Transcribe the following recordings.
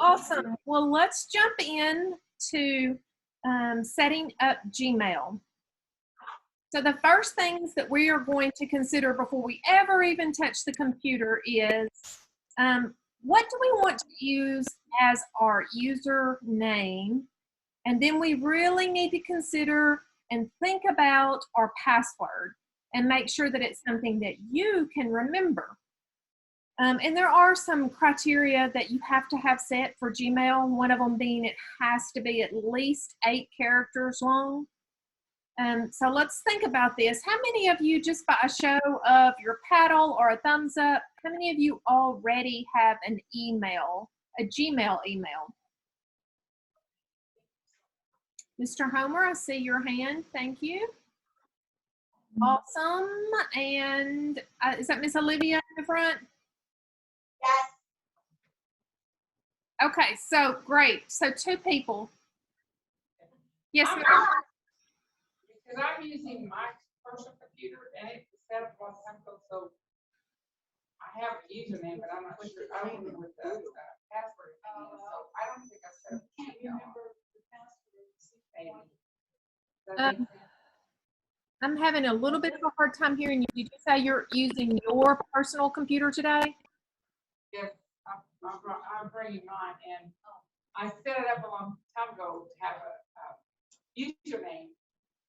Awesome. Well, let's jump in to setting up Gmail. So the first things that we are going to consider before we ever even touch the computer is what do we want to use as our username? And then we really need to consider and think about our password and make sure that it's something that you can remember. And there are some criteria that you have to have set for Gmail, one of them being it has to be at least 8 characters long. So let's think about this. How many of you, just by a show of your paddle or a thumbs up, how many of you already have an email, a Gmail email? Mr. Homer, I see your hand. Thank you. Awesome. And is that Miss Olivia in the front? Yes. Okay, so great. So 2 people. Yes, ma'am. Because I'm using my personal computer and it's set up a long time ago, so I have a username, but I'm not sure. I don't remember what the password is. So I don't think I set up a Gmail. I'm having a little bit of a hard time hearing you. Did you say you're using your personal computer today? Yes, I'm bringing mine, and I set it up a long time ago to have a username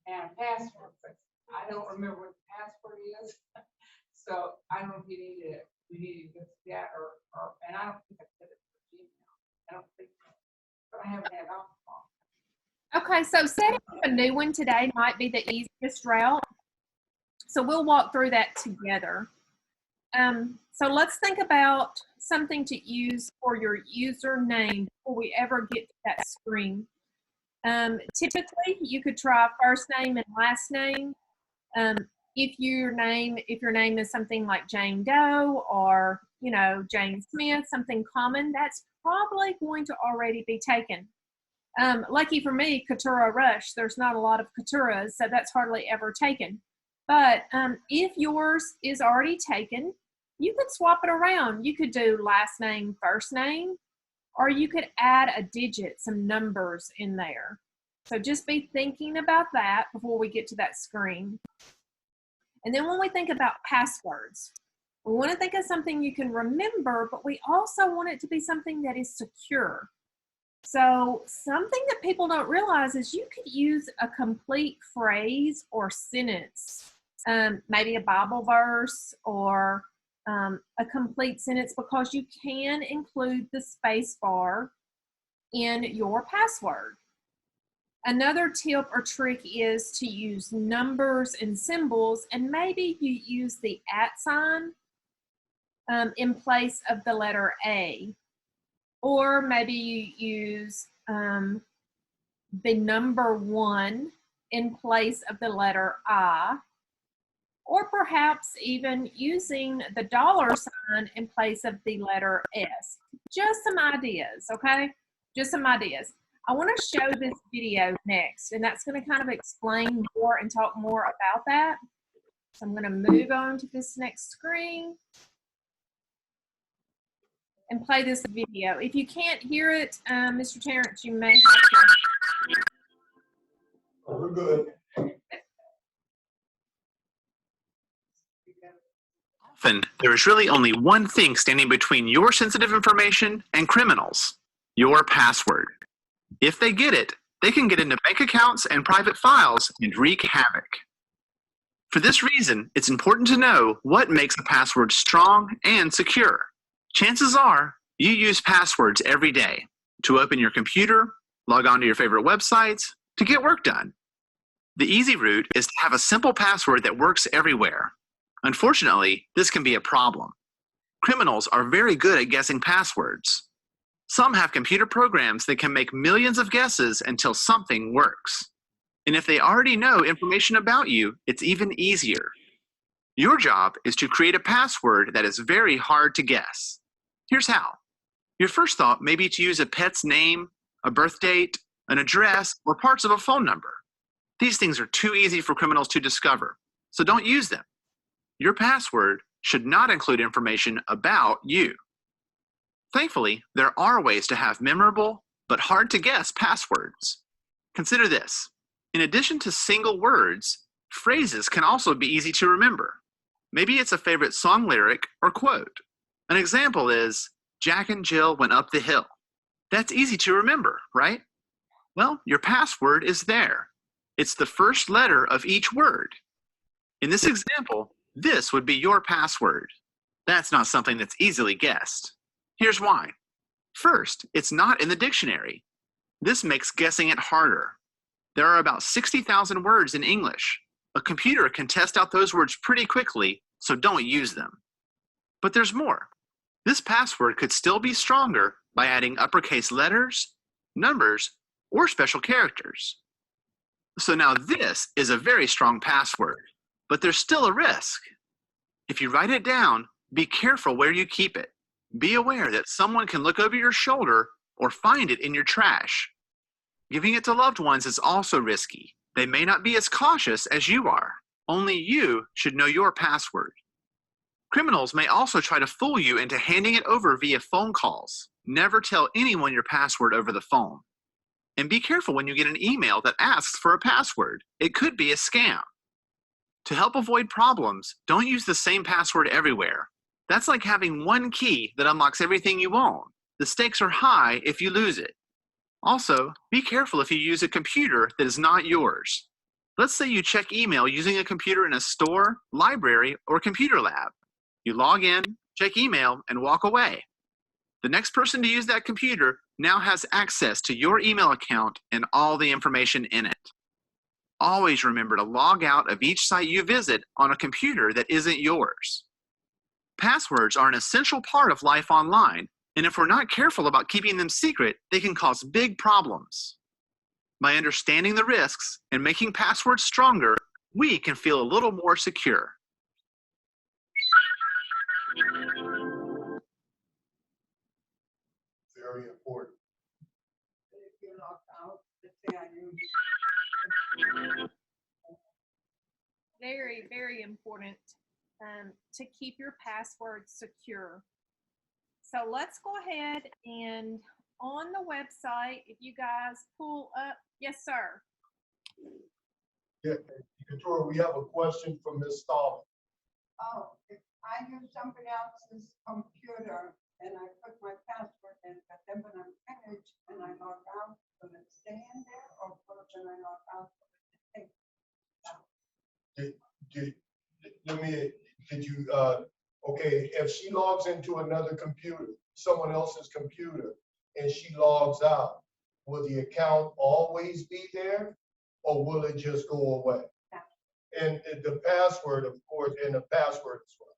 and a password, but I don't remember what the password is. So I don't know if you need to get that or and I don't think I set it for Gmail. I don't think so, but I haven't had it off long. Okay, so setting up a new one today might be the easiest route. So we'll walk through that together. So let's think about something to use for your username before we ever get to that screen. Typically, you could try first name and last name. If your name is something like Jane Doe or Jane Smith, something common, that's probably going to already be taken. Lucky for me, Keturah Rush, there's not a lot of Keturahs, so that's hardly ever taken. But if yours is already taken, you could swap it around. You could do last name, first name, or you could add a digit, some numbers in there. So just be thinking about that before we get to that screen. And then when we think about passwords, we want to think of something you can remember, but we also want it to be something that is secure. So something that people don't realize is you could use a complete phrase or sentence, maybe a Bible verse or a complete sentence, because you can include the space bar in your password. Another tip or trick is to use numbers and symbols, and maybe you use the @ sign in place of the letter A. Or maybe you use the number 1 in place of the letter I, or perhaps even using the $ in place of the letter S. Just some ideas, okay? Just some ideas. I want to show this video next, and that's going to kind of explain more and talk more about that. So I'm going to move on to this next screen and play this video. If you can't hear it, Mr. Terrence, you may have to. Oh, we're good. Often, there is really only one thing standing between your sensitive information and criminals: your password. If they get it, they can get into bank accounts and private files and wreak havoc. For this reason, it's important to know what makes a password strong and secure. Chances are you use passwords every day to open your computer, log on to your favorite websites, to get work done. The easy route is to have a simple password that works everywhere. Unfortunately, this can be a problem. Criminals are very good at guessing passwords. Some have computer programs that can make millions of guesses until something works. And if they already know information about you, it's even easier. Your job is to create a password that is very hard to guess. Here's how. Your first thought may be to use a pet's name, a birth date, an address, or parts of a phone number. These things are too easy for criminals to discover, so don't use them. Your password should not include information about you. Thankfully, there are ways to have memorable but hard to guess passwords. Consider this. In addition to single words, phrases can also be easy to remember. Maybe it's a favorite song lyric or quote. An example is, Jack and Jill went up the hill. That's easy to remember, right? Well, your password is there. It's the first letter of each word. In this example, this would be your password. That's not something that's easily guessed. Here's why. First, it's not in the dictionary. This makes guessing it harder. There are about 60,000 words in English. A computer can test out those words pretty quickly, so don't use them. But there's more. This password could still be stronger by adding uppercase letters, numbers, or special characters. So now this is a very strong password, but there's still a risk. If you write it down, be careful where you keep it. Be aware that someone can look over your shoulder or find it in your trash. Giving it to loved ones is also risky. They may not be as cautious as you are. Only you should know your password. Criminals may also try to fool you into handing it over via phone calls. Never tell anyone your password over the phone. And be careful when you get an email that asks for a password. It could be a scam. To help avoid problems, don't use the same password everywhere. That's like having one key that unlocks everything you own. The stakes are high if you lose it. Also, be careful if you use a computer that is not yours. Let's say you check email using a computer in a store, library, or computer lab. You log in, check email, and walk away. The next person to use that computer now has access to your email account and all the information in it. Always remember to log out of each site you visit on a computer that isn't yours. Passwords are an essential part of life online, and if we're not careful about keeping them secret, they can cause big problems. By understanding the risks and making passwords stronger, we can feel a little more secure. Very important. If you're locked out, let's say I use. Very, very important to keep your passwords secure. So let's go ahead and on the website, if you guys pull up, yes, sir. Yeah, Victoria, we have a question from Ms. Stahl. Oh, if I use somebody else's computer and I put my password in, but then when I'm finished and I log out, will it stay in there or when I log out? Okay, if she logs into another computer, someone else's computer, and she logs out, will the account always be there or will it just go away? And the password, of course, and the password as well.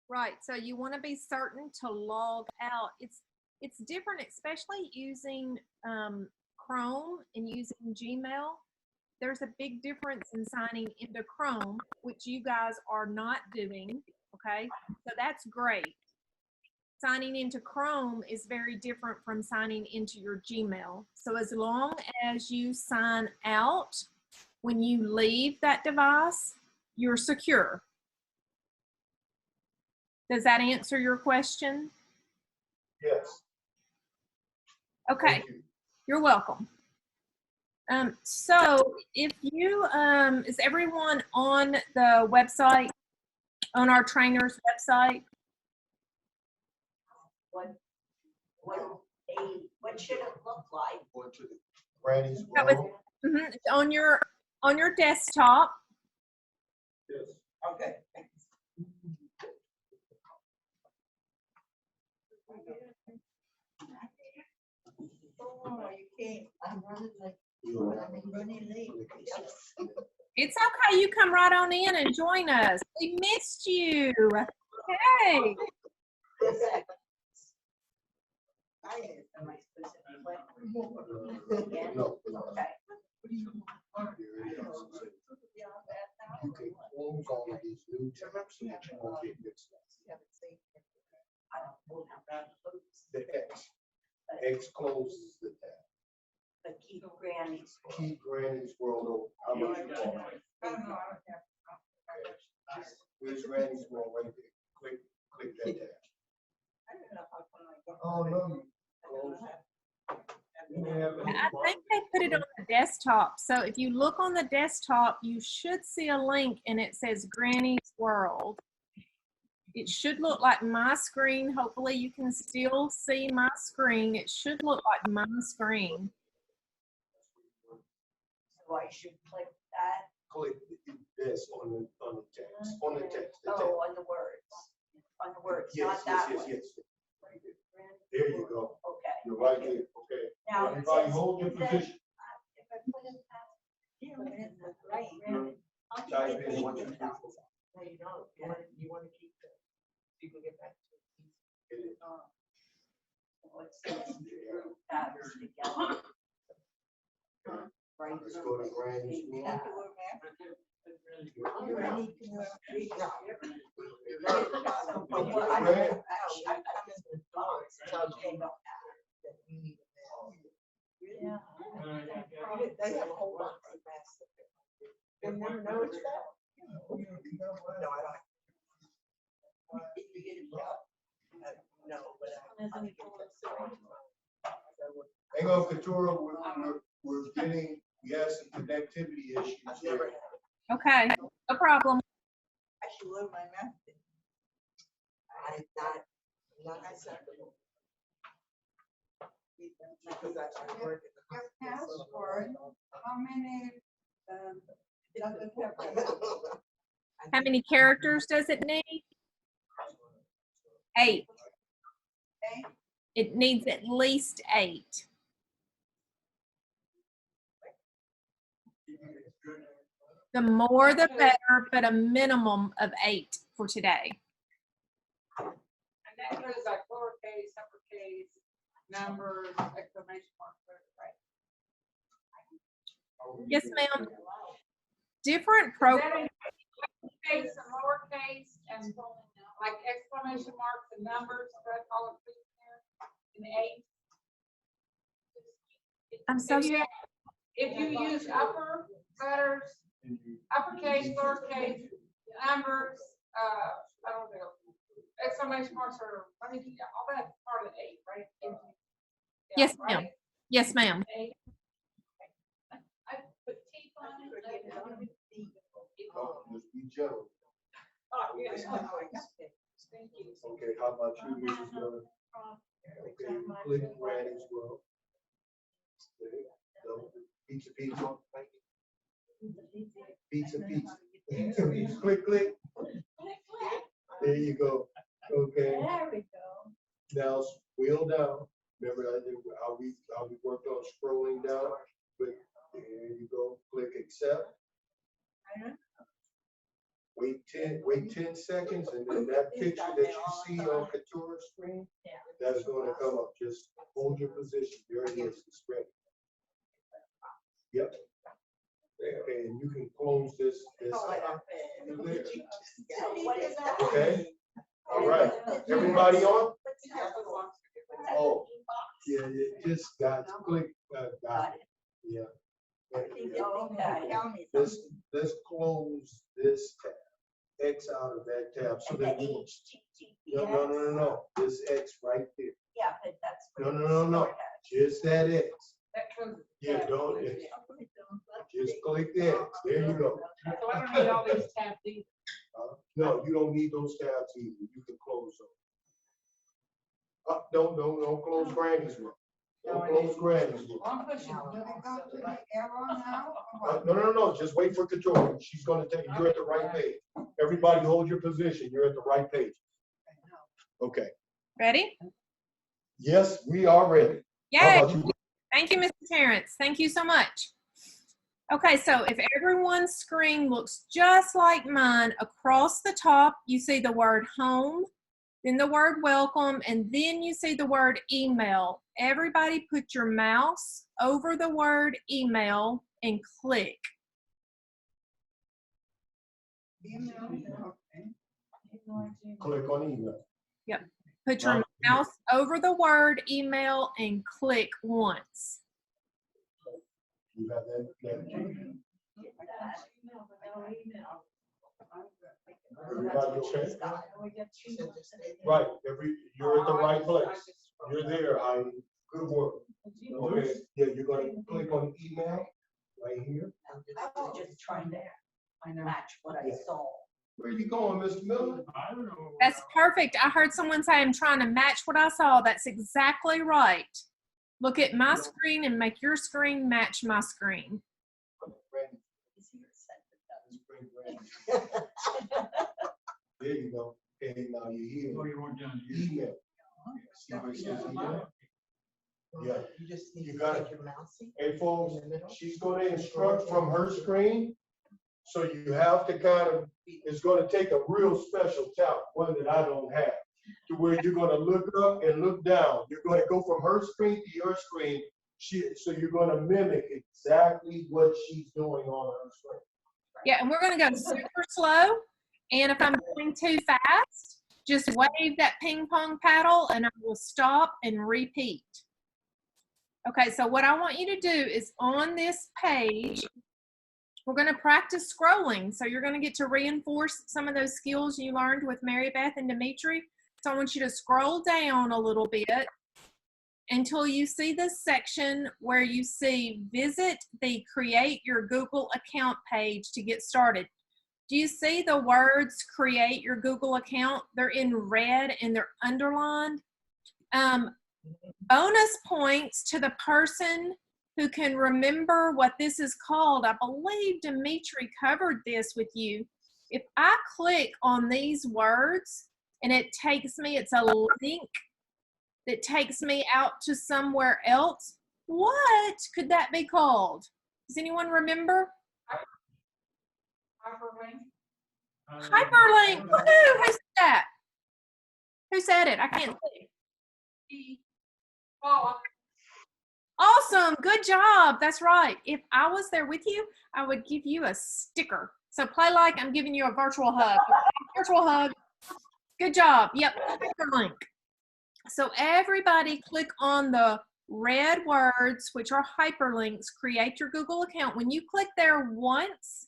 Right, so you want to be certain to log out. It's different, especially using Chrome and using Gmail. There's a big difference in signing into Chrome, which you guys are not doing, okay? So that's great. Signing into Chrome is very different from signing into your Gmail. So as long as you sign out when you leave that device, you're secure. Does that answer your question? Yes. Okay, Thank you. you're welcome. So if you, is everyone on the website, on our trainer's website? What should it look like? Go to the Granny's That was- World. It's on your desktop. Yes. Okay. Oh, you can't. I'm running like, I'm running late. It's okay, you come right on in and join us. We missed you. Hey. No. You can close all of these new tabs so that you won't get mixed up. The X. X closes the tab. But keep Granny's. Keep Granny's World open. How much you want? I don't know, I don't have. Where's Granny's World right there? Oh, no. You may have I think they put it on the desktop. So if you look on the desktop, you should see a link and it says Granny's World. It should look like my screen. Hopefully you can still see my screen. It should look like my screen. So I should click that, Click this on the text, on the text. the text. oh, on the words, Yes, not yes, that yes, one. yes. There you go. Okay. You're right there, okay. Now, it Everybody says- hold your it says- position. If I put in past, you know, it's the right. I'll Type just in get 1, 2, the 3, 4. email. No, you don't. You want to keep the, you can get back to it. Hit it. So it says group tabs together. Right. Let's go to Granny's World. Yeah. You're I right. need to know. I'm coming to the door, so they don't have that we need a mask. Yeah. They have a whole box of masks. They never know it's that. No, I don't. If you get a job. No, but I get that. Hang on, Katura, we're getting, we have some connectivity issues I've never here. had. Okay, no problem. I should load my mouth. I not acceptable. Because I work in Your the password, how many, does it have? hospital. How many characters does it need? 8. Eight? It needs at least 8. The more the better, but a minimum of 8 for today. And that includes like lowercase, uppercase, numbers, exclamation marks, right? Yes, ma'am. Different programs. Case and lowercase and like exclamation marks and numbers, that all included there in 8. I'm so If you use upper letters, uppercase, lowercase, numbers, I don't know, exclamation marks are, I mean, yeah, all that's part of 8, right? Yeah, Yes, ma'am. right? Yes, ma'am. 8. I put teeth on it. Oh, Ms. B. Jones. Oh, yes. Thank you. Okay, how about you, Mrs. Miller? Okay, click Granny's World. Okay, no, Pizza, pizza, thank you. Pizza, pizza. Click, click. There you go. Okay, There we go. now wheel down. Remember how we worked on scrolling down? Click, there you go. Click accept. Wait 10 seconds, and then that picture that you see on Katura's screen, that's going to come up. Just hold your position. There it is. It's ready. Yep. Okay, and you can close this. What is that? Okay. All right. Everybody on? Oh, yeah, just got to click. Got it. Yeah. Okay. Let's close this tab. X out of that tab. So that we, no. This X right there. Yeah, but that's. No. Just that X. That closes. Yeah, don't. Just click the X. There you go. So I don't need all these tabs either. No, you don't need those tabs either. You can close them. Don't close Granny's World. Don't close Granny's World. I'm pushing. Do we go to the arrow now? or what? No. Just wait for Katura. She's gonna take, you're at the right page. Everybody hold your position. You're at the right page. Okay. Ready? Yes, we are ready. How Yay. about you? Thank you, Mr. Terrence. Thank you so much. Okay, so if everyone's screen looks just like mine, across the top, you see the word home, then the word welcome, and then you see the word email. Everybody put your mouse over the word email and click. Email, okay. Click on email. Put your mouse over the word email and click once. You have that? Everybody okay? Right, you're at the right place. You're there, Heidi. Good work. Okay, yeah, you're gonna click on email right here. I'm just trying to match what I saw. Where you going, Mr. Miller? That's perfect. I heard someone say I'm trying to match what I saw. That's exactly right. Look at my screen and make your screen match my screen. There you go. Okay, now you're here. Oh, you want down here? Email. See where it says email? Yeah. You just need You to got take it. your mouse. Hey, folks, she's gonna instruct from her screen. So you have to kind of, it's gonna take a real special talent, one that I don't have, to where you're gonna look up and look down. You're gonna go from her screen to your screen. So you're gonna mimic exactly what she's doing on her screen. Yeah, and we're going to go super slow. And if I'm going too fast, just wave that ping pong paddle and I will stop and repeat. Okay, so what I want you to do is on this page, we're going to practice scrolling. So you're going to get to reinforce some of those skills you learned with Mary Beth and Dimitri. So I want you to scroll down a little bit until you see this section where you see visit the create your Google account page to get started. Do you see the words create your Google account? They're in red and they're underlined. Bonus points to the person who can remember what this is called. I believe Dimitri covered this with you. If I click on these words and it takes me, it's a link that takes me out to somewhere else, what could that be called? Does anyone remember? Hyperlink. Hyperlink. Woohoo! Who said that? Who said it? I can't see. Paula. Awesome. Good job. That's right. If I was there with you, I would give you a sticker. So play like I'm giving you a virtual hug. Virtual hug. Good job. Yep. Hyperlink. So everybody click on the red words, which are hyperlinks, create your Google account. When you click there once,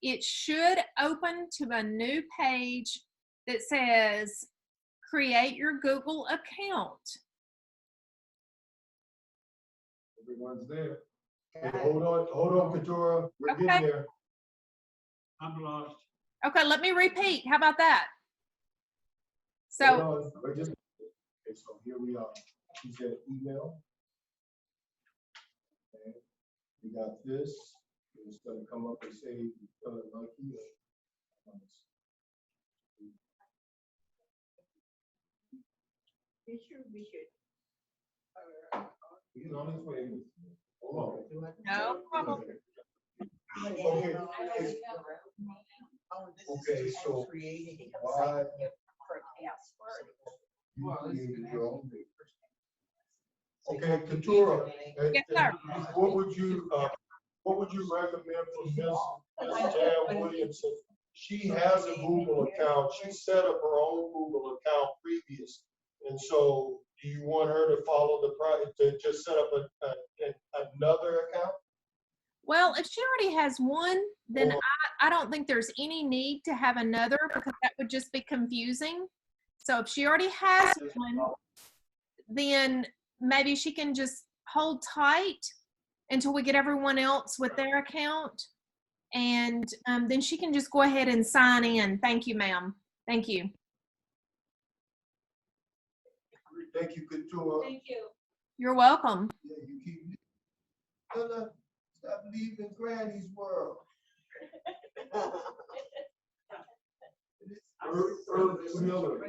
it should open to a new page that says create your Google account. Everyone's there. Okay, hold on, Katura. We're Okay. getting there. I'm lost. Okay, let me repeat. How about that? So, Hold on. We're just, okay, so here we are. She said email. Okay. We got this. It's gonna come up and say, you feeling lucky. He's on his way. Hold on. no problem. Okay. Okay, so why you created your own page? Okay, Katura, Yes, sir. what would you recommend for Ms. Jan Williamson? She has a Google account. She set up her own Google account previous. And so do you want her to follow to just set up another account? Well, if she already has one, then I don't think there's any need to have another because that would just be confusing. So if she already has one, then maybe she can just hold tight until we get everyone else with their account. And then she can just go ahead and sign in. Thank you, ma'am. Thank you. Thank you, Katura. Thank you. You're welcome. Yeah, you keep. Stop leaving Granny's world. Irv Miller.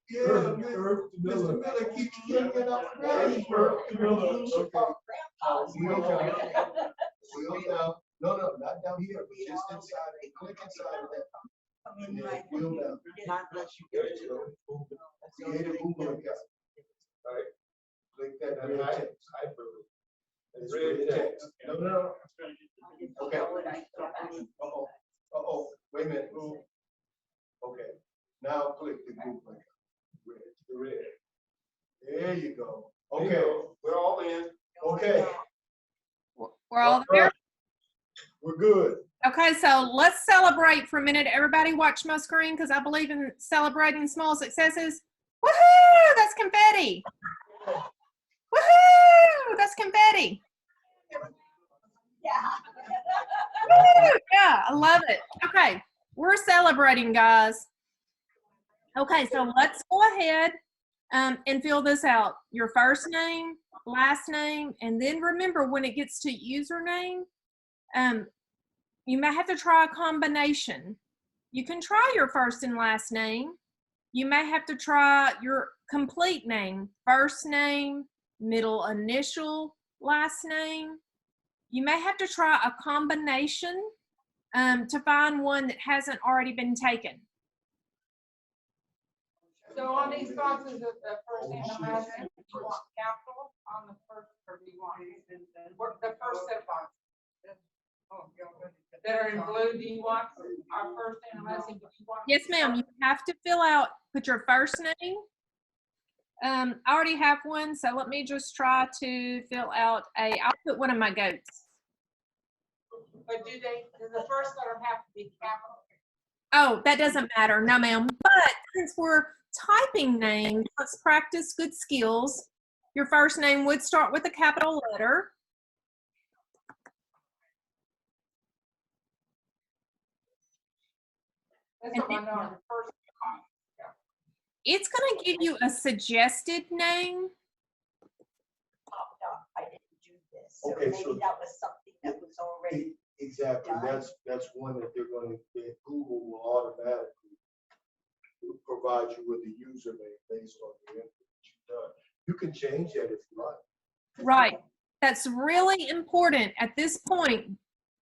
Yeah, Irv Miller. Mr. Miller keeps bringing up Granny's world. Miller. No, not down here, but just inside. Click inside of that. And then wheel down. Not unless you There get you go. Create a Google account. All right. Click that red text. It's red text. No. Okay. Uh-oh, wait a minute. Okay, now click the Google account. Red. There you go. Okay, we're all in. Okay. We're all there. We're good. Okay, so let's celebrate for a minute. Everybody watch my screen because I believe in celebrating small successes. Woohoo! That's confetti. Woohoo! That's confetti. Yeah. Woo! Yeah, I love it. Okay, we're celebrating, guys. Okay, so let's go ahead and fill this out. Your first name, last name, and then remember when it gets to username, you may have to try a combination. You can try your first and last name. You may have to try your complete name, first name, middle initial, last name. You may have to try a combination to find one that hasn't already been taken. So on these boxes, the first name and last name, do you want capital on the first, or do you want the first set of boxes that are in blue? Do you want our first name and last name? Do you want? Yes, ma'am. You have to fill out, put your first name. I already have one, so let me just try to fill out I'll put one of my goats. But does the first letter have to be capital? Oh, that doesn't matter. No, ma'am. But since we're typing names, let's practice good skills. Your first name would start with a capital letter. That's what I know on the first. It's going to give you a suggested name. No, I didn't do this. So Okay, maybe so- that was something that was already. Exactly, that's one that that Google will automatically provide you with a username based on the input that you've done. You can change that if you like. Right. That's really important at this point.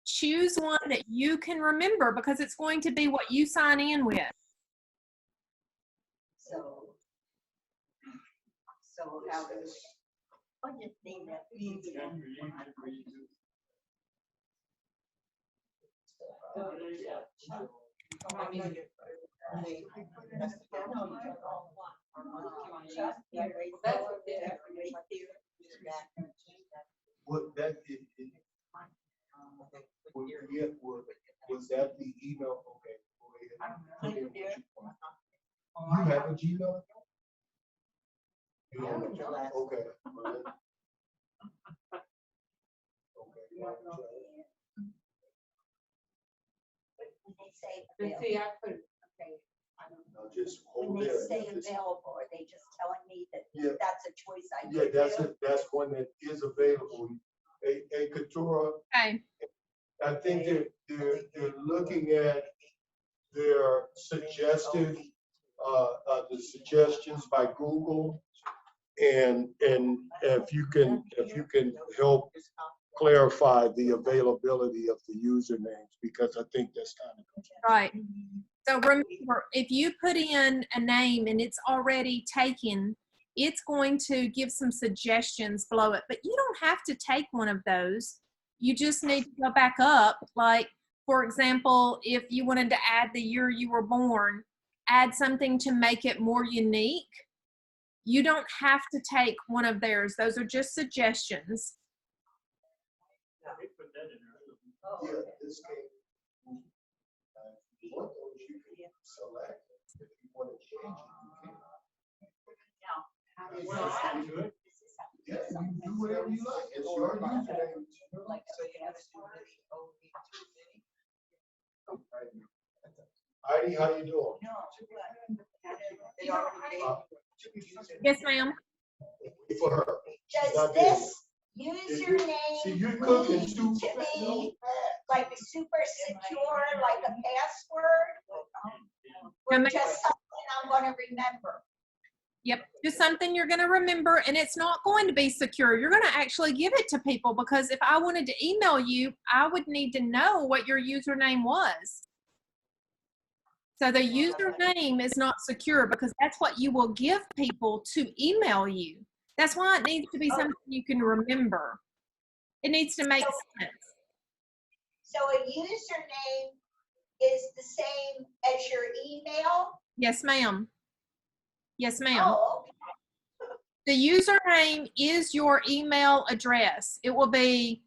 Choose one that you can remember because it's going to be what you sign in with. So how does, what do you think that means? What that was that the email? Okay. Go ahead. Put in what you want. You have a Gmail account? You don't know. Okay. all right. Okay. When they say But available, see, I put, okay. Now just when hold they there. say Just- available, are they just telling me that Yeah. that's a choice I Yeah, can do? that's one that is available. A Katura, Okay. I think they're looking at their suggested, the suggestions by Google. And if you can help clarify the availability of the usernames, because I think that's kind of. Right. So remember, if you put in a name and it's already taken, it's going to give some suggestions below it, but you don't have to take one of those. You just need to go back up. Like, for example, if you wanted to add the year you were born, add something to make it more unique. You don't have to take one of theirs. Those are just suggestions. They put that in there. Oh, Yeah, this came. If you want those, you can select it. If you want to change it, you can. Well, I do it. Yeah, you can do whatever you like. It's your username. So you have to do this Heidi, how you doing? They already gave Yes, ma'am. Wait for her. She's Does not there. this username See, you cooking need too. to be like super secure, like a password? Or No, just something I'm gonna remember? Yep, just something you're going to remember, and it's not going to be secure. You're going to actually give it to people because if I wanted to email you, I would need to know what your username was. So the username is not secure because that's what you will give people to email you. That's why it needs to be something you can remember. It needs to make sense. So a username is the same as your email? Yes, ma'am. Yes, ma'am. Oh, The username is your email address. It will be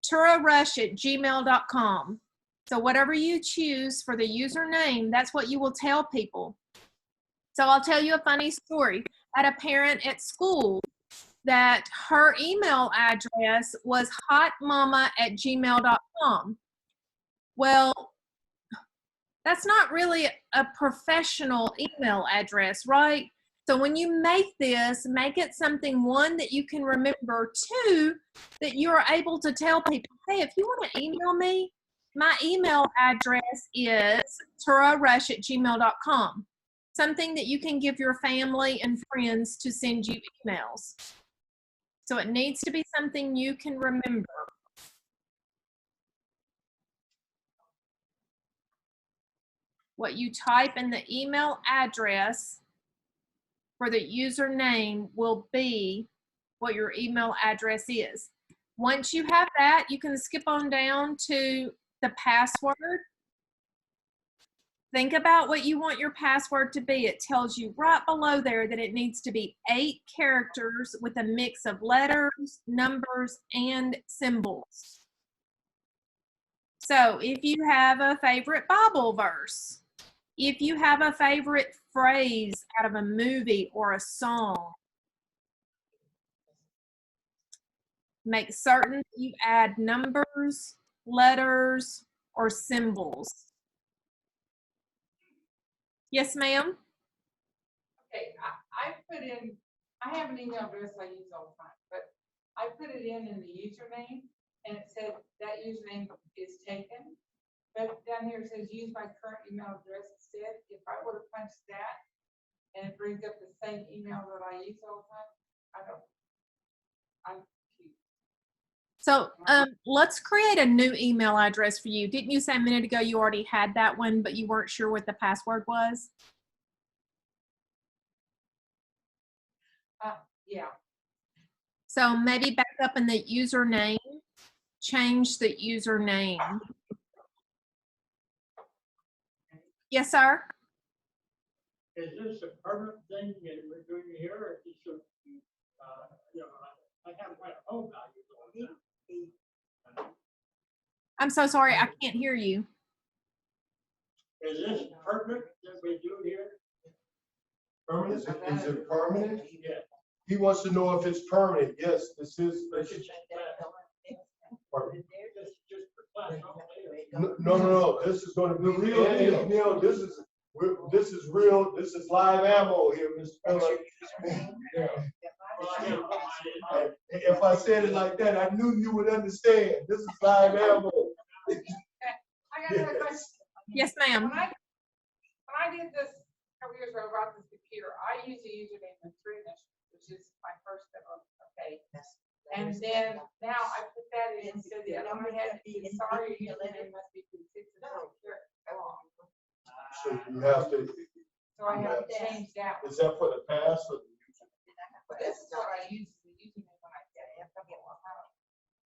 turarush@gmail.com. So whatever you choose for the username, that's what you will tell people. So I'll tell you a funny story. at a parent at school that her email address was hotmama@gmail.com. Well, that's not really a professional email address, right? So when you make this, make it something, one, that you can remember, two, that you're able to tell people, hey, if you want to email me, my email address is tararush@gmail.com. Something that you can give your family and friends to send you emails. So it needs to be something you can remember. What you type in the email address for the username will be what your email address is. Once you have that, you can skip on down to the password. Think about what you want your password to be. It tells you right below there that it needs to be 8 characters with a mix of letters, numbers, and symbols. So if you have a favorite Bible verse, if you have a favorite phrase out of a movie or a song, make certain you add numbers, letters, or symbols. Yes, ma'am? Okay, I put in, I have an email address I use all the time, but I put it in the username, and it said that username is taken. But down here it says use my current email address instead. If I would have punched that, and it brings up the same email that I use all the time, I'm confused. So let's create a new email address for you. Didn't you say a minute ago you already had that one, but you weren't sure what the password was? Yeah, So maybe back up in the username, change the username. Yes, sir? Is this a permanent thing that we're doing here, or is this a, you know, I have my home value going down. I'm so sorry, I can't hear you. Is this permanent that we do here? Is it permanent? Yeah. He wants to know if it's permanent. Yes, this is. Pardon? This is just for class only. No. This is gonna be real. Neil, this is real. This is live ammo here, Mr. Phillips. If I said it like that, I knew you would understand. This is live ammo. I got another question. Yes, ma'am. When I did this a couple years ago about this computer, I used a username in 3 initials, which is my first name, okay? And then now I put that in instead of the other one I had, sorry, your username must be 6 characters long. So you have to, So I have to change that one. is that for the past or the This is what I use, the username when I get it.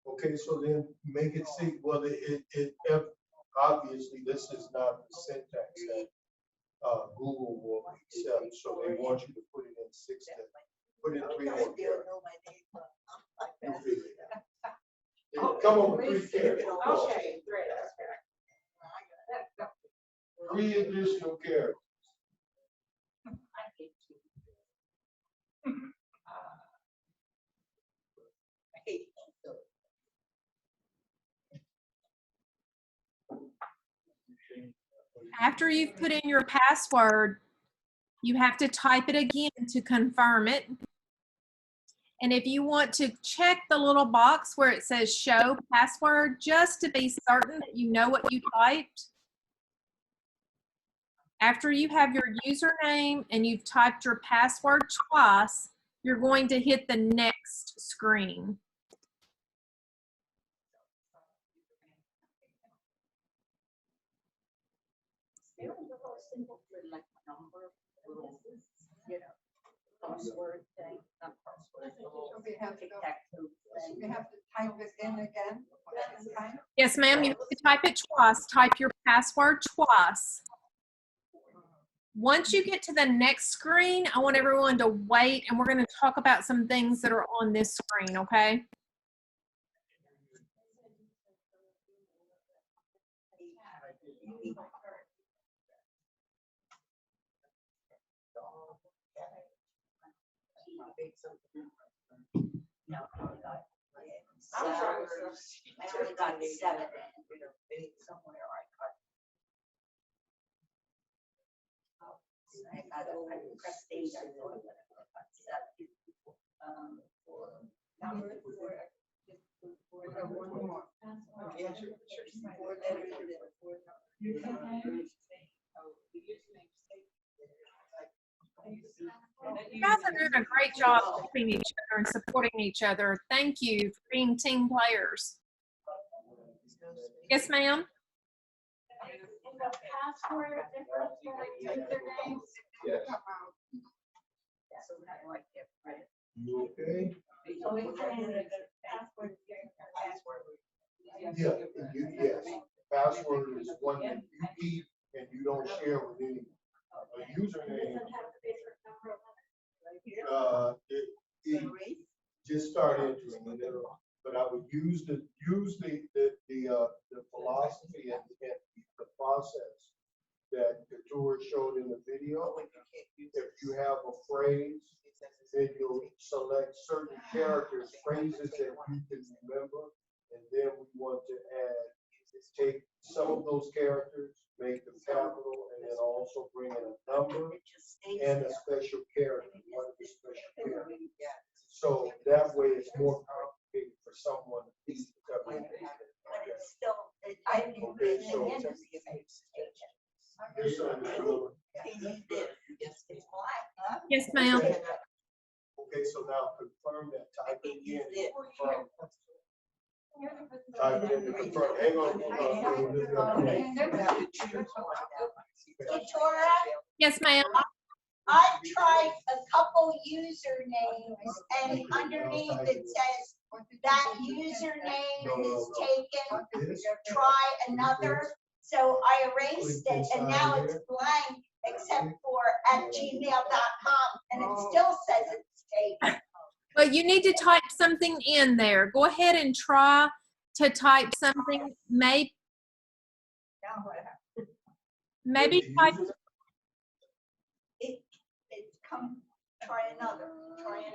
Okay, so then make it see, well, obviously, this is not the syntax that Google will accept, so they want you to put it in 6 steps. Put in 3 more characters. You figure it out. Come on, 3 characters. Okay, great. 3 additional characters. I hate you. After you've put in your password, you have to type it again to confirm it. And if you want to check the little box where it says show password, just to be certain that you know what you typed, after you have your username and you've typed your password twice, you're going to hit the next screen. Password thing, not password. So we have to type it in again. This time? Yes, ma'am, you have to type it twice. Type your password twice. Once you get to the next screen, I want everyone to wait, and we're going to talk about some things that are on this screen, okay? No, I got I'm trying to. I only got 7 in. Somewhere I got. I pressed 8, I thought, but I got 7. We have one more. You guys are doing a great job helping each other and supporting each other. Thank you for being team players. Yes, ma'am? Password different for username. Yes. So I like it, right? You okay? So it's saying that the password is password. Yes. Password is one that you keep and you don't share with anyone. A username, it just start entering it, but I would use the philosophy and the process that the tour showed in the video. If you have a phrase, then you'll select certain characters, phrases that you can remember, and then we want to take some of those characters, make them capital, and then also bring in a number and a special character, one of the special characters. So that way it's more complicated for someone to be. But it's still, I didn't put it in the end. This one is good. It's black, huh? Yes, ma'am. Okay, so now confirm that, type it in and confirm. Type it in and confirm. Hang on. Victoria, Yes, ma'am. I tried a couple usernames and underneath it says that username is taken, This, try another. So I erased it and now it's blank except for @gmail.com and it still says it's taken. Well, you need to type something in there. Go ahead and try to type something. Maybe type. It's come, try another, right?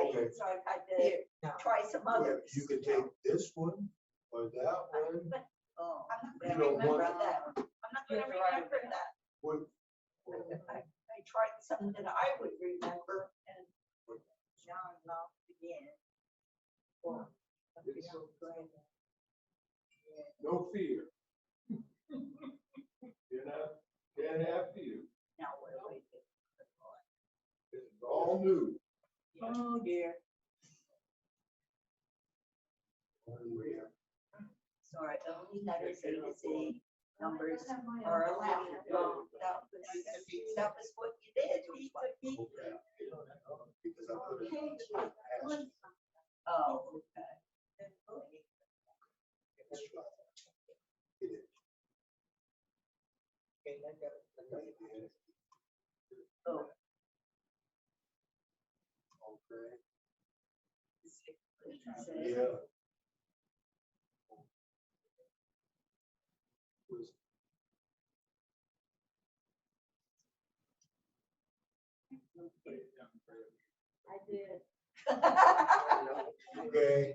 Okay. So I've had to try some others. you can take this one or that one. Oh, I'm You not don't gonna remember want- that. I'm not gonna remember that. What- I tried something that I would remember and now I'm lost again. Well, I feel great. No fear. Can't have fear. Now what do I do? It's all new. Oh dear. Sorry, only letters A to Z, numbers are allowed. That was what you did. Okay. Because I put it. Oh, okay. Oh. Yeah. I did. Okay,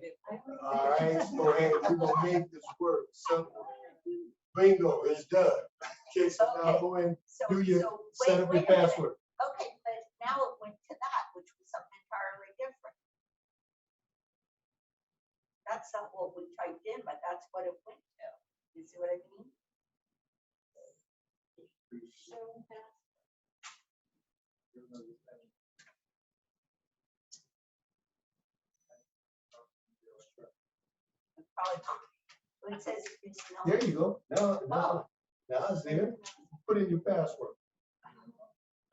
all right, go ahead, we're gonna make this work, simple. Bingo, it's done. Okay, so now go ahead, do your, set up your password. Okay, but now it went to that, which was something entirely different. That's not what we typed in, but that's what it went to. You see what I mean? Probably, when it says it's no. There you go, now it's there, put in your password.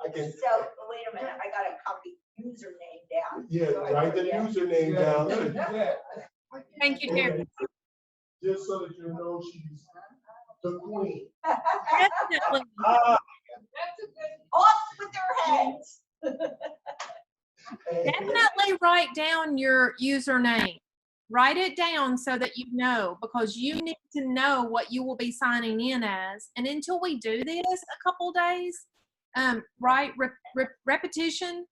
I can, So, wait a minute, I gotta copy username down. yeah, So I write the forget. username down. Thank you, Terry. Just so that you know she's the queen. Definitely. Off with their heads. Definitely write down your username. Write it down so that you know, because you need to know what you will be signing in as. And until we do this a couple days, right, repetition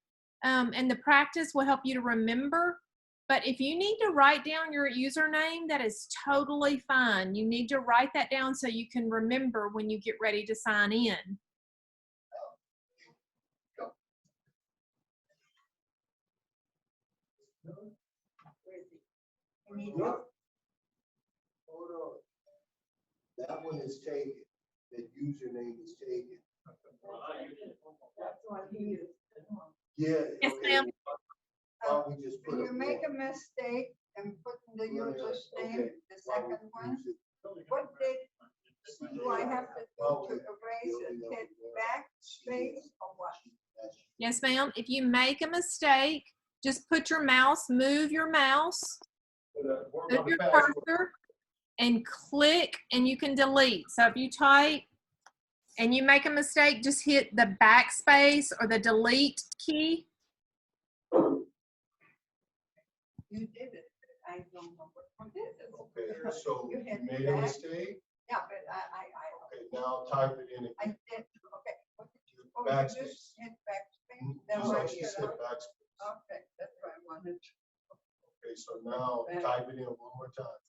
And the practice will help you to remember. But if you need to write down your username, that is totally fine. You need to write that down so you can remember when you get ready to sign in. Look. Hold on. That one is taken. That username is taken. That's what he is. Yeah. Yes, okay. ma'am. Why don't we just put When you make a one? mistake and put in the user's name, Okay. the second one, what did, do I have to do to erase it? Hit backspace or what? Yes, ma'am. If you make a mistake, just put your mouse, move your mouse, move your cursor, and click, and you can delete. So if you type and you make a mistake, just hit the backspace or the delete key. You did it. I don't know what did it. Okay, so You you hit made a back. mistake. Yeah, but Okay, now type it in I again. did, okay. What did you, oh, Backspace. you just hit backspace? Mhm, Then Just what like she did said, I- backspace. Okay, that's what I wanted. Okay, so now Back. type it in one more time.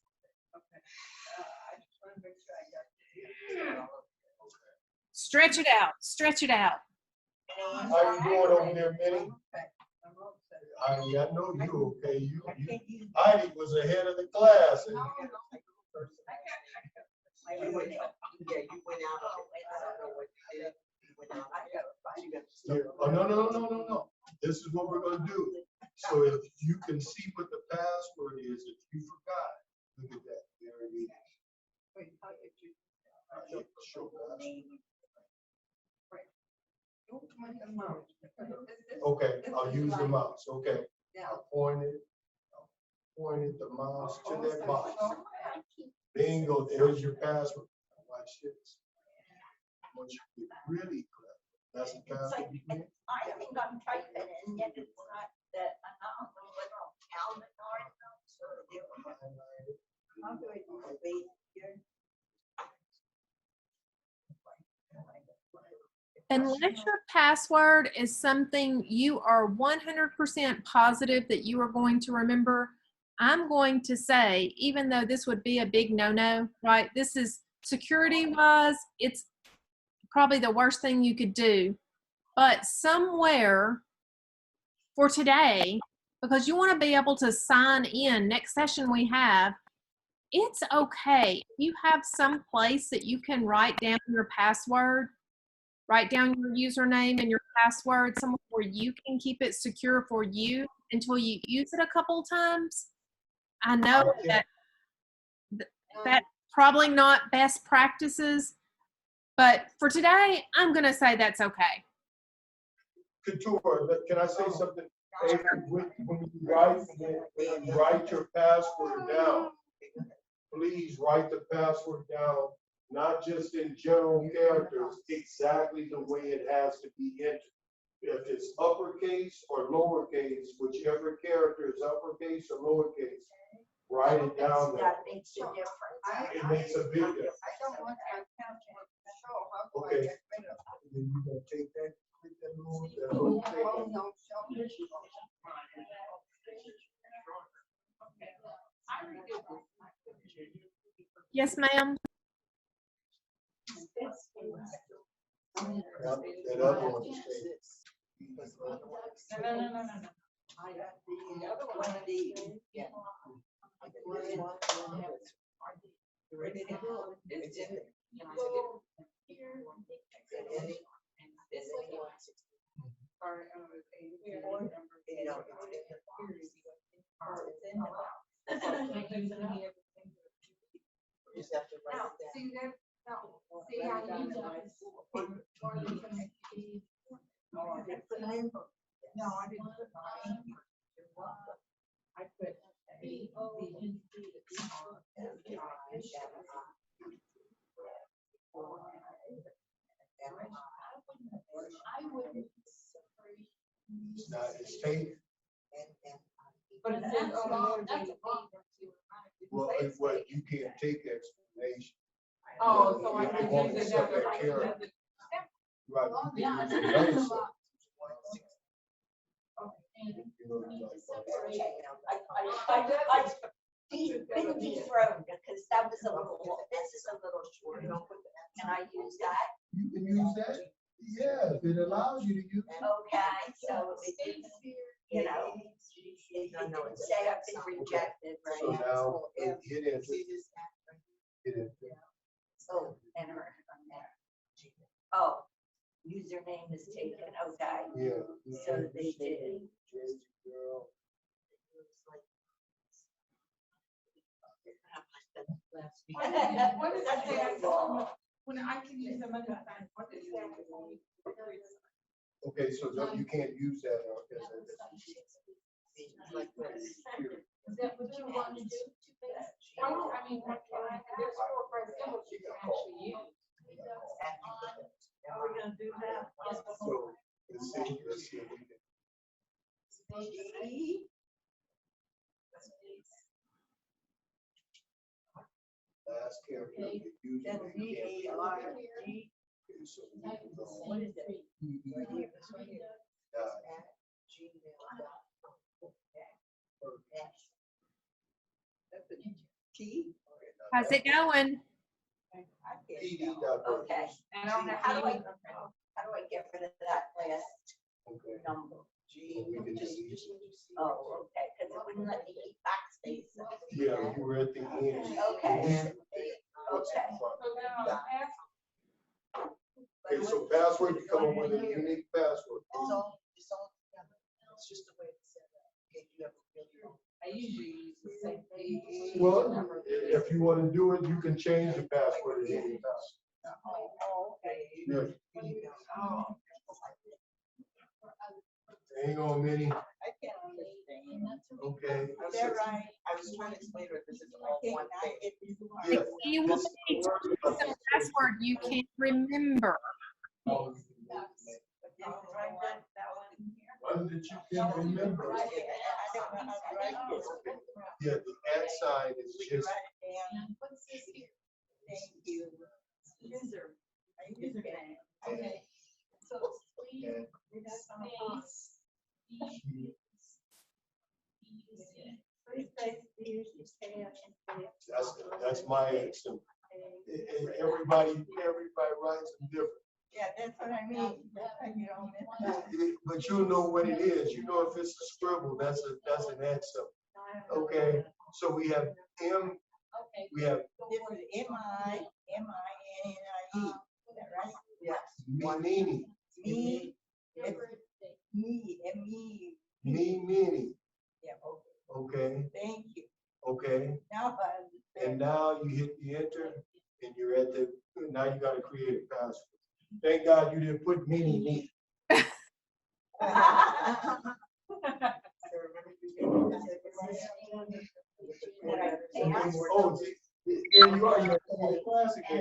Okay. I just want to make sure I got it. Stretch it out. Stretch it out. How you doing over there, Minnie? Okay, I'm all set. Heidi, I know you okay. You, I can't use. Heidi was ahead of the class. No, no. Yeah, you went out. I don't know what you did. You went out. I gotta find You got Yeah. Oh, no. This is what we're gonna do. So if you can see what the password is, if you forgot, look at that. There it is. Wait, how did you? Hit the show password. Don't point the mouse. Okay, I'll use the mouse. Okay. Yeah. I pointed the mouse to that box. Bingo, there's your password. Watch this. Once you get really clever, that's the It's like, password. you put. I think I'm typing and yet it's not that, I don't know what Calvin or. How do I do it? Wait, here. Unless your password is something you are 100% positive that you are going to remember, I'm going to say, even though this would be a big no-no, right? This is security-wise, it's probably the worst thing you could do. But somewhere for today, because you want to be able to sign in next session we have, it's okay. If you have some place that you can write down your password, write down your username and your password somewhere where you can keep it secure for you until you use it a couple times. I know that that's probably not best practices, but for today, I'm going to say that's okay. Couture, but can I say something? Hey, when you write your password down, please write the password down, not just in general characters, exactly the way it has to be entered. If it's uppercase or lowercase, whichever character is uppercase or lowercase, write it down there. That makes a difference. It makes a big difference. I don't want my password to show. How do I Okay. get rid of it? Then you gonna take that, click that little, that little thing. Oh, no, show me. Yes, ma'am. That other one is taken. No. I got the other one, yeah. You ready to go? It's in there. Just have to write Now, it down. see that, no, see how you use it. No, I didn't put mine. I put It's not, it's taken. But it says, oh, no, that's a Well, it's what, you can't take explanation. Oh, so I If can you want use to it set as that character. a. Right, you can use another subject. You know, like, Okay, I've been dethroned because that was a little, this is a little short. Can I use that? you can use that? Yeah, it allows you to use. Okay, so it's, you know, it didn't say I've been rejected, So right? now, hit enter. Hit enter. Oh, enter on there. Oh, username is taken, okay. Yeah. So they did. Jersey girl. What is that? When I can use the money sign, what is that? Okay, so no, you can't use that. Is that what you want to do? Well, I mean, there's 4 presidents you can actually use. Are we gonna do that? So, let's see if we can. Last character, you use it, you can't. Okay, so we can go. What is it? How's it going? PD.gov. Okay, And I don't have how do I, to. how do I get rid of that last Okay. number? So we can just use. Oh, okay, because it wouldn't let me keep backspace. Yeah, you were at the end. Okay. What's in Okay. front? So now, ask Okay, so password, you come up with a unique password. It's just the way it's set up. Okay, you have a really. I usually use the same thing. Well, if you want to do it, you can change the password at any time. Oh, okay. Yeah. Oh. Hang on, Minnie. I can't understand. Okay. They're right. I was trying to explain to her, this is all one thing. Yeah. You will this- need to use a password you can remember. One that you can remember. Yeah, the at sign is just, What's this here? Thank you. User, a username. Okay. So please, and that's on a box. she- Please place the user stand. that's my accent. Everybody writes them different. Yeah, that's what I mean. That's how you don't miss that. But you know what it is. You know if it's a scribble, that's an accent. Okay, so we have M, we have This is M-I-N-N-I-E. Is that right? Yes. Minini, Me, me, M-E. Mini, Yeah, okay. okay, Thank you. okay. Now I And now you hit the enter and you're at the, now you gotta create a password. Thank God you didn't put mini. understand. Oh, there you are, you're in class again.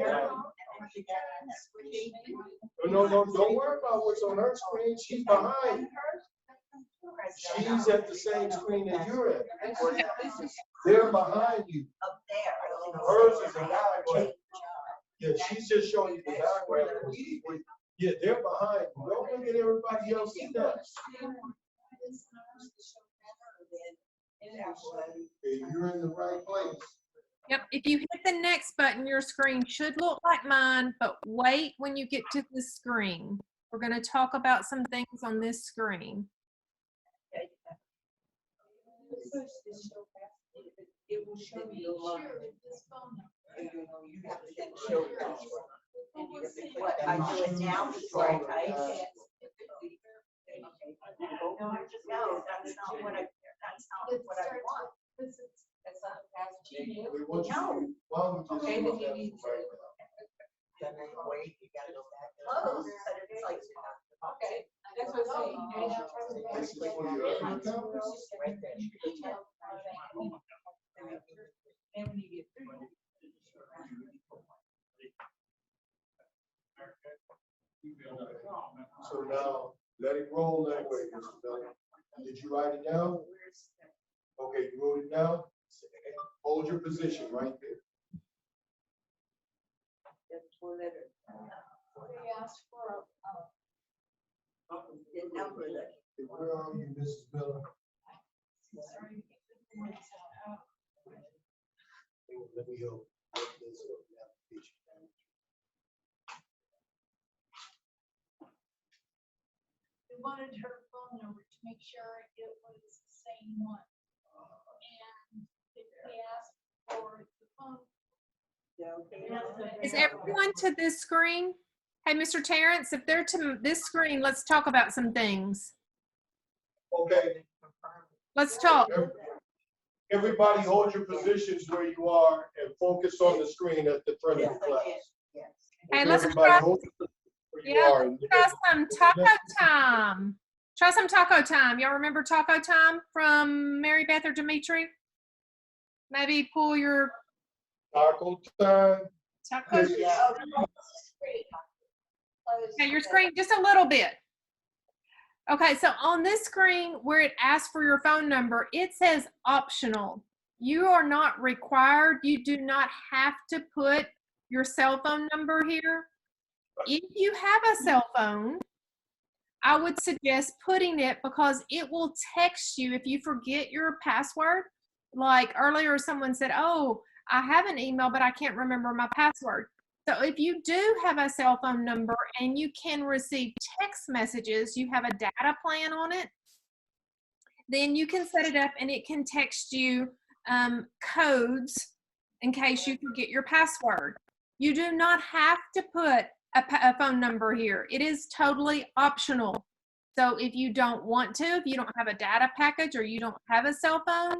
No, don't worry about what's on her screen, she's behind. She's at the same screen that you're at. They're behind you. Up there. Hers is a diagram. Yeah, she's just showing you the diagram. Yeah, they're behind. You. Don't look at everybody else steps. Okay, you're in the right place. Yep, if you hit the next button, your screen should look like mine, but wait when you get to the screen. We're going to talk about some things on this screen. It will show you. You have to then show password. And you have to click What, that I box. do it now before I type? No, that's not what I want. That's not a password. We want you No. to- why don't we just Okay, do then you that need right to- Then they wait, you gotta go back. Close, but it's like. Okay, that's what I'm saying. now? This is for your other account? Right there. And when you get through. So now, let it roll that way, Mr. Miller. Did you write it down? Okay, you wrote it down? Hold your position right there. They asked for the number that. Where are you, Mrs. Miller? Let me help. We wanted her phone number to make sure it was the same one. And if we asked for the phone. Is everyone to this screen? Hey, Mr. Terrence, if they're to this screen, let's talk about some things. Okay, Let's talk. everybody hold your positions where you are and focus on the screen at the front of the class. Hey, Okay, let's everybody try, hold your positions where you yeah, are. let's try some taco time. Try some taco time. Y'all remember taco time from Mary Beth or Dimitri? Maybe pull your Taco time. taco. Yeah. Okay, your screen just a little bit. Okay, so on this screen where it asks for your phone number, it says optional. You are not required. You do not have to put your cell phone number here. If you have a cell phone, I would suggest putting it because it will text you if you forget your password. Like earlier, someone said, oh, I have an email, but I can't remember my password. So if you do have a cell phone number and you can receive text messages, you have a data plan on it, then you can set it up and it can text you codes in case you forget your password. You do not have to put a phone number here. It is totally optional. So if you don't want to, if you don't have a data package or you don't have a cell phone,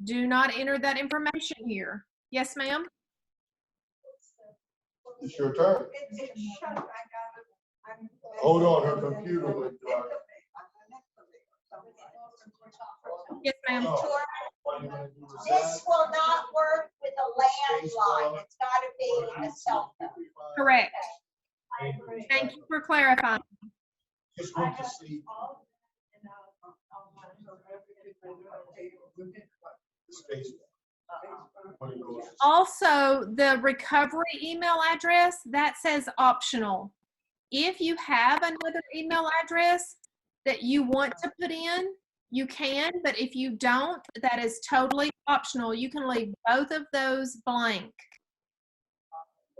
do not enter that information here. Yes, ma'am? It's your turn. It's shut, I got it. Hold on, her computer went dry. Yes, ma'am. Oh, what you gonna do is This that? will not work with a landline. It's gotta be a cell phone. Correct. Okay. Thank you for clarifying. Just went to sleep. Space. When it goes to sleep. Also, the recovery email address, that says optional. If you have another email address that you want to put in, you can, but if you don't, that is totally optional. You can leave both of those blank.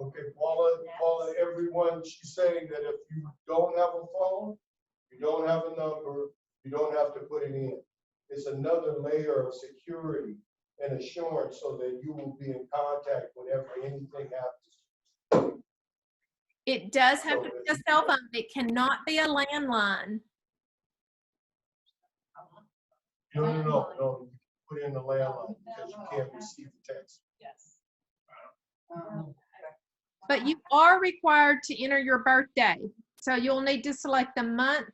Okay, Paula, everyone, she's saying that if you don't have a phone, you don't have a number, you don't have to put it in. It's another layer of security and assurance so that you will be in contact whenever anything happens. It does have to be a cell phone. It cannot be a landline. No, you put in the landline because you can't receive the text. Yes. But you are required to enter your birthday. So you'll need to select the month,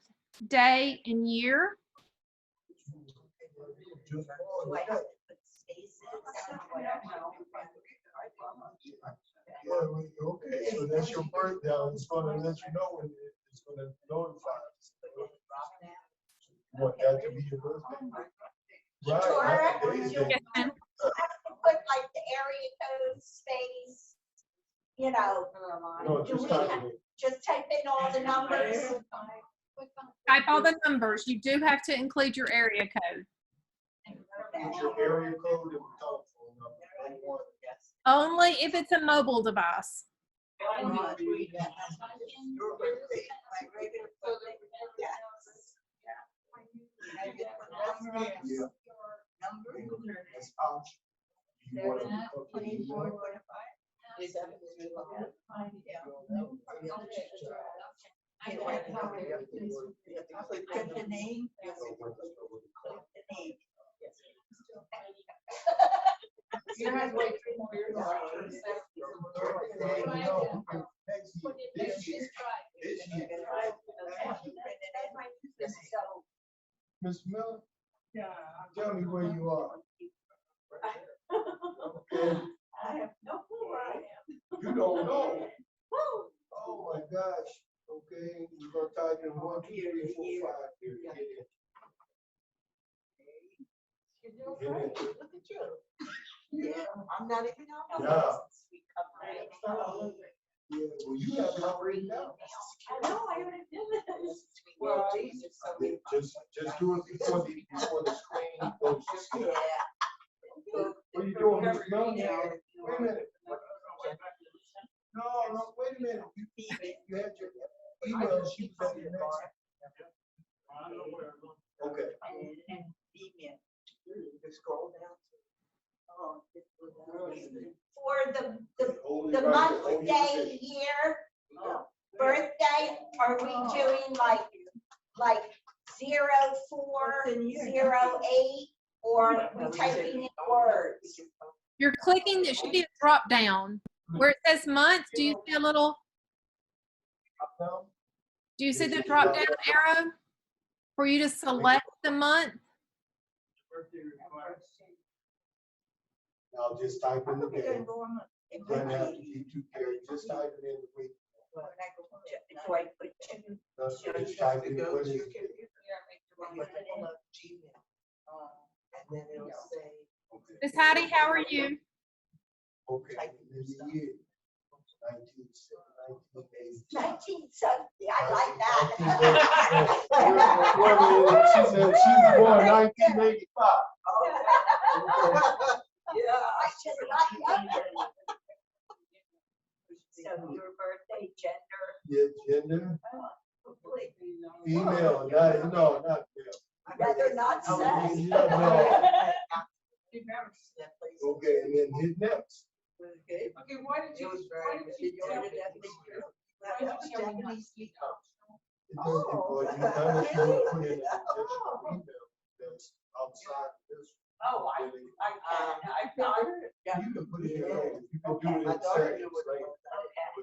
day, and year. Just yeah, okay, so that's your birthday. It's gonna let you know when it's gonna notify us. You want that to be your birthday? Right. Sure. Today's date. Yes, ma'am. I can put like the area code space, you know, No, just type it in. just type in all the numbers. Type all the numbers. You do have to include your area code. Put your area code and telephone number. Don't want- Only if it's a mobile device. Yeah. It's optional. You want to put it in. The name. You have to wait 3 more years. Ms. Miller, tell me where you are. Okay, I have no clue where I am. you don't know. Oh my gosh, okay, we're gonna type in 1, 2, 3, 4, 5 here. Get it. Get it. Look at you. Yeah, I'm not even on. Yeah. Yeah, well, you got it already now. I know, I already did this. Well, these are so many. Just do it before the screen goes to sleep. Yeah. What are you doing, Mr. Young? Wait a minute. No, wait a minute. You had your email, she was at your next. Okay. And email. You scroll down to. Oh, it's For the Hold it the right month, there. Hold day, your position. year, Oh. birthday, are we doing like 04, 08, or we typing in words? You're clicking, there should be a drop down. Where it says month, do you see a little, do you see the drop down arrow? For you to select the month? Now just type in the Okay, date. go on. You don't have to keep two carries. Just type it in the week. So I put two. Just type in what is. And then it'll say. Miss Heidi, how are you? Okay, and then the year. 1980. 1970, I like She said she was born 1985. Yeah, I should like that. So your birthday, gender, Yeah, gender, hopefully, female, not male. rather not say. Yeah, no. Okay, and then hit next. Okay. Okay, why did you tell me? It does, well, you kind of should put in an additional email that's outside this. Oh, I thought. You can put it in, you can do it in settings, right?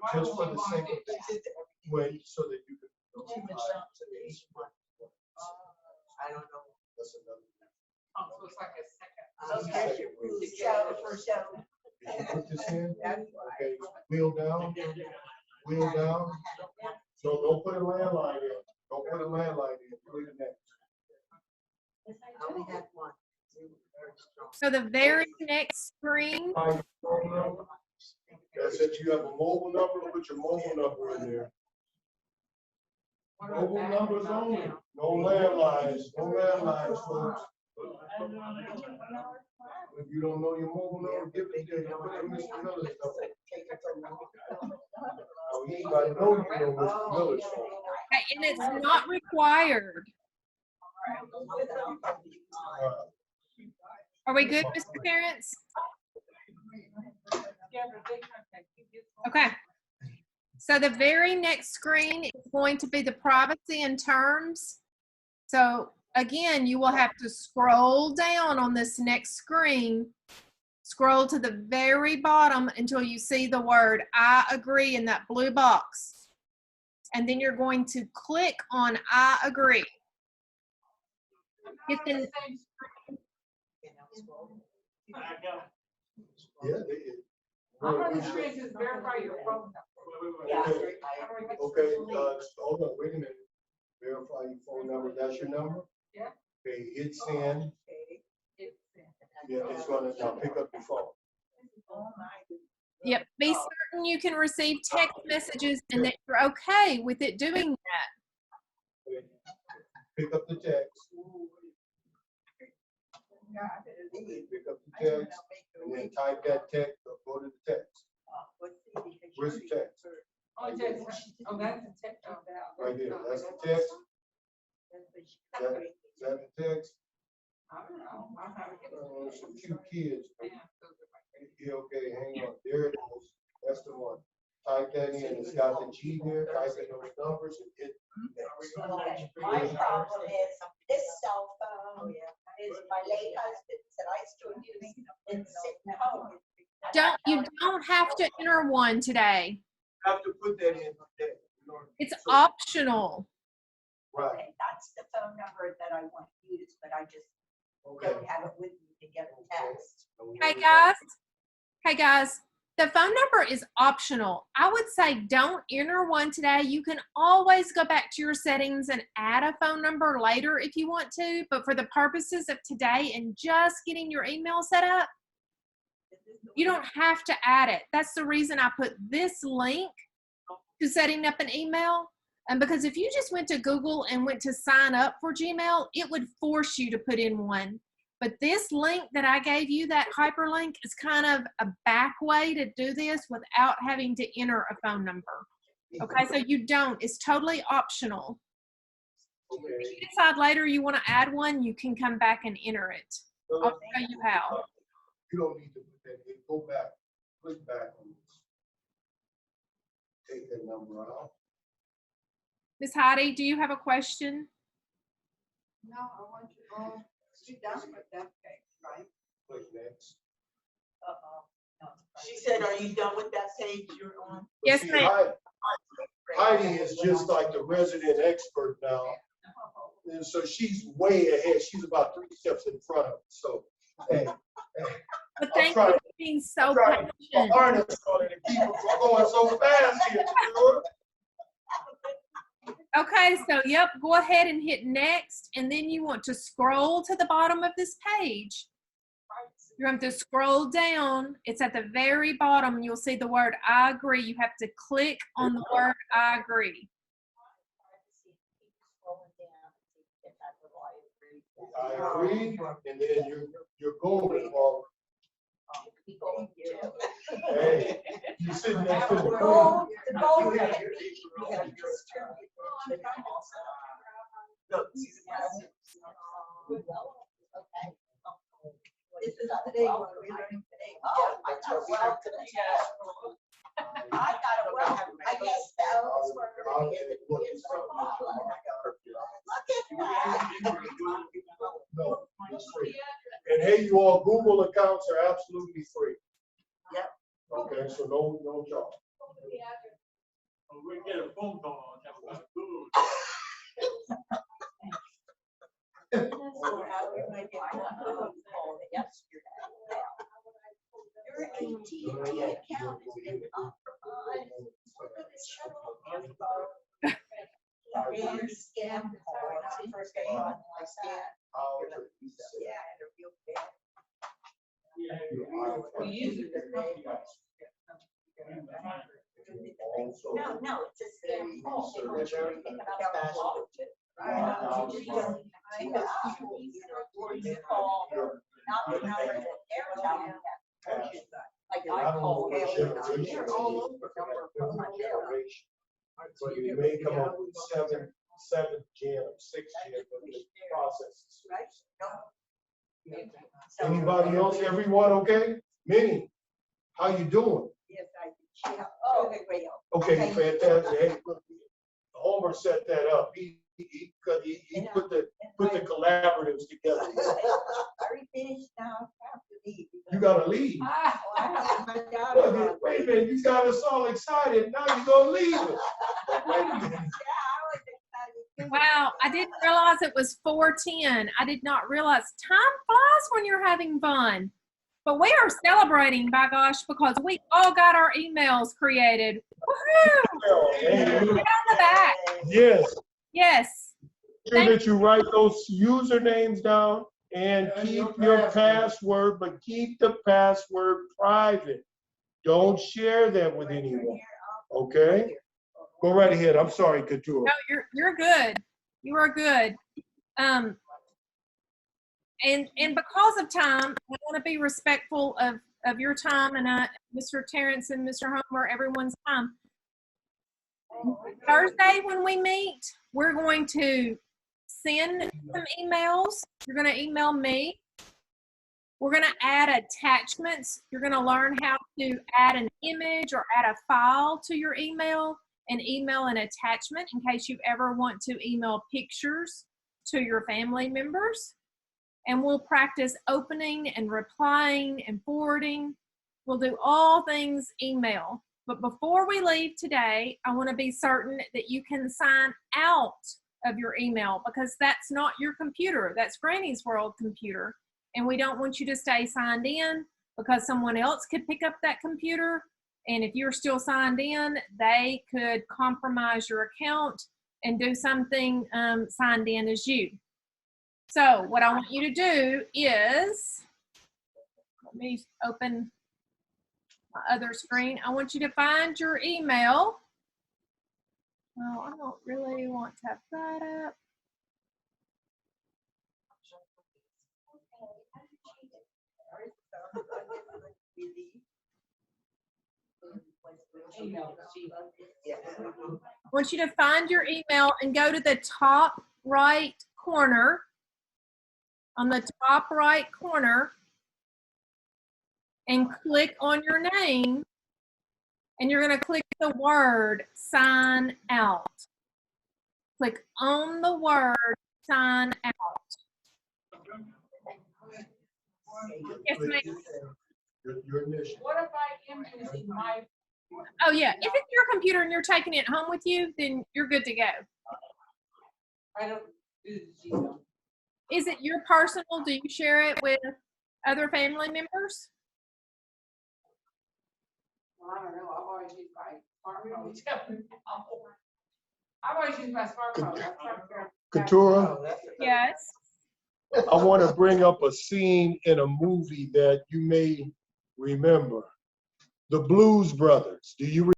But just for the sake of it, wait, so that you can. I don't know. That's another. Oh, so it's like a second. Okay, so, Did you put this in? Okay, wheel down, wheel down. No, don't put a landline in. Don't put a landline in. Put it next. I only had one. So the very next screen, That's it. You have a mobile number, put your mobile number in there. What about Mobile back numbers and only. down? No landlines, no landlines, folks. If you don't know your mobile number, give it to Mr. Miller's number. Oh, anybody know you know Mr. Miller's phone. okay, and it's not required. Are we good, Mr. Terrence? Yeah, but they contact you. Okay. So the very next screen is going to be the privacy and terms. So again, you will have to scroll down on this next screen, scroll to the very bottom until you see the word I agree in that blue box. And then you're going to click on I agree. Hit the, Yeah, they did. I'm on the screen, just verify your phone number. Yeah. Okay, hold on, wait a minute. Verify your phone number. That's your number? Yeah. Okay, hit send. Yeah, it's gonna now pick up your phone. yep, be certain you can receive text messages and that you're okay with it doing that. Okay. Pick up the text. Pick up the text and then type that text or go to the text. Where's the text? Oh, text. Oh, that's the text. Oh, that. Right there. That's the text. Is that the text? I don't know. I'll have to get it. Some cute kids. Yeah, those are my favorite. Yeah, okay, hang on. There it is. That's the one. Type that in. It's got the G there. Type in those numbers and hit. Okay, my problem is this cell phone is my late husband's that I still use in sitting home. You don't have to enter one today. Have to put that in today. It's optional. Right, Okay, that's the phone number that I want to use, but I just okay. don't have it with me to get a text. Hey guys, the phone number is optional. I would say don't enter one today. You can always go back to your settings and add a phone number later if you want to, but for the purposes of today and just getting your email set up, you don't have to add it. That's the reason I put this link to setting up an email. Because if you just went to Google and went to sign up for Gmail, it would force you to put in one. But this link that I gave you, that hyperlink, is kind of a back way to do this without having to enter a phone number. Okay, so you don't. It's totally optional. If Okay. you decide later you want to add one, you can come back and enter it. I'll show you how. You don't need to put that in. Go back, click back on this. Take that number out. Ms. Heidi, do you have a question? No, I want you all to be done with that page, right? Click next. She said, are you done with that page you're on? Yes, See, ma'am. Heidi is just like the resident expert now. And so she's way ahead. She's about 3 steps in front of us. So, hey, But I'm thank you trying- for being so trying to keep my patient. harness on it to keep it from going so fast here. Tara. Okay, so yep, go ahead and hit next, and then you want to scroll to the bottom of this page. You're going to scroll down. It's at the very bottom. You'll see the word I agree. You have to click on the word I agree. I agree, and then you're golden, Paul. Hey, you sitting next to the queen. Gold, the gold. Look, This is today, what we're learning today. Oh, I got a well today. I got a well, I guess that was where. Look at that. No, it's free. And hey, you all, Google accounts are absolutely free. Yep. Okay, so no charge. We get a phone call and have about food. Your AT&T account has been compromised. We're gonna shut off your scam calls. First day on like that. Yeah, it'll feel bad. No, it's a scam call. They want you to think about that. You just don't hang up. You call, not the number that they're telling you. Like I I don't know call. what generation They're it all is, over but the that's number. the generation. But you may come up with seventh gen, sixth gen, but the process is. Right? Anybody else, everyone okay? Minnie, how you doing? Yes, I did. Oh, great. Okay, fantastic. Hey, look, Homer set that up. He put the collaboratives together. I already finished now. I have to leave. You gotta leave. Oh, I have my daughter. Wait a minute, you got us all excited. Now you're gonna leave us. Wait a minute. Yeah, I was excited. Wow, I didn't realize it was 4:10. I did not realize time flies when you're having fun. But we are celebrating, by gosh, because we all got our emails created. Woohoo! Hey, Get on the back. yes, Yes. sure that you write those usernames down and keep your password, but keep the password private. Don't share that with anyone, okay? Go right ahead. I'm sorry, Couture. No, you're good. You are good. And because of time, I want to be respectful of your time and Mr. Terrence and Mr. Homer, everyone's time. Thursday when we meet, we're going to send some emails. You're going to email me. We're going to add attachments. You're going to learn how to add an image or add a file to your email and email an attachment in case you ever want to email pictures to your family members. And we'll practice opening and replying and forwarding. We'll do all things email. But before we leave today, I want to be certain that you can sign out of your email because that's not your computer. That's Granny's World computer. And we don't want you to stay signed in because someone else could pick up that computer. And if you're still signed in, they could compromise your account and do something signed in as you. So what I want you to do is, let me open my other screen. I want you to find your email Well, I don't really want to have that up. I want you to find your email and go to the top right corner. On the top right corner, and click on your name, and you're going to click the word sign out. Click on the word sign out. Yes, ma'am. Your initial. What if I am using my? Oh, yeah. If it's your computer and you're taking it home with you, then you're good to go. I don't do the Gmail. Is it your personal? Do you share it with other family members? Well, I don't know, I've always used my smartphone. I've always used my smartphone. That's not- Katura, Yes. I want to bring up a scene in a movie that you may remember. The Blues Brothers. Do you